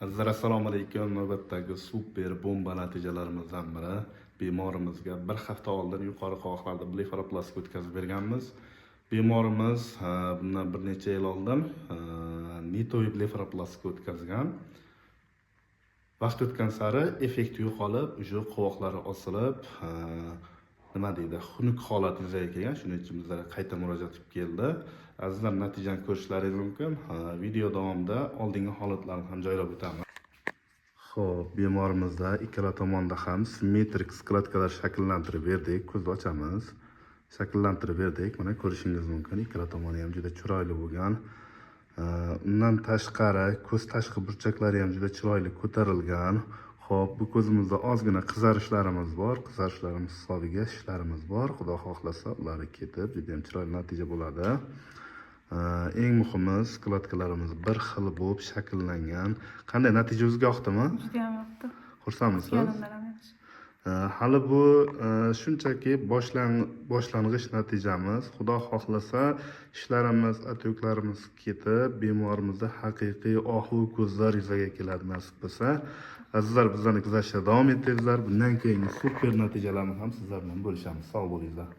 Azizlar, assalomu alaykum. Navbatdagi super bomba natijalarimizdan biri. Bemorimizga bir hafta oldin yuqori qovoqlarda blefaroplastika o'tkazib berganmiz. Bemorimiz bundan bir necha yil oldin nitoy blefaroplastika o'tkazgan. Vaqt o'tgan sari effekti yo'qolib, o'sha qovoqlari osilib, nima deydi, xunuk holat yuzaga kelgan. Shuning uchun bizlarga qayta murojaat qilib keldi. Azizlar, natijani ko'rishlaringiz mumkin. Video davomida oldingi holatlarni ham joylab o'taman. Xo'p, bemorimizda ikkala tomonda ham simmetrik skladkalar shakllantirib berdik. Ko'zni ochamiz. Shakllantirib berdik. Mana ko'rishingiz mumkin. Ikkala tomoni ham juda chiroyli bo'lgan. Undan tashqari ko'z tashqi burchaklari ham juda chiroyli ko'tarilgan. Xo'p, bu ko'zimizda ozgina qizarishlarimiz bor. Qizarishlarimiz hisobiga shishlarimiz bor. Xudo xohlasa, ular ketib, juda ham chiroyli natija bo'ladi. Eng muhimi, skladkalarimiz bir xil bo'lib shakllangan. Qanday, natija o'ziga yoqdimi? Juda ham yoqdi. Xursandmisiz? Hali bu shunchaki boshlang'ich natijamiz. Xudo xohlasa, ishlarimiz, atyoklarimiz ketib, bemorimizda haqiqiy ohu ko'zlar yuzaga keladi nasib bo'lsa. Azizlar, bizlarni kuzatishda davom etingizlar. Bundan keyingi super natijalarni ham sizlar bilan bo'lishamiz. Sog' bo'linglar.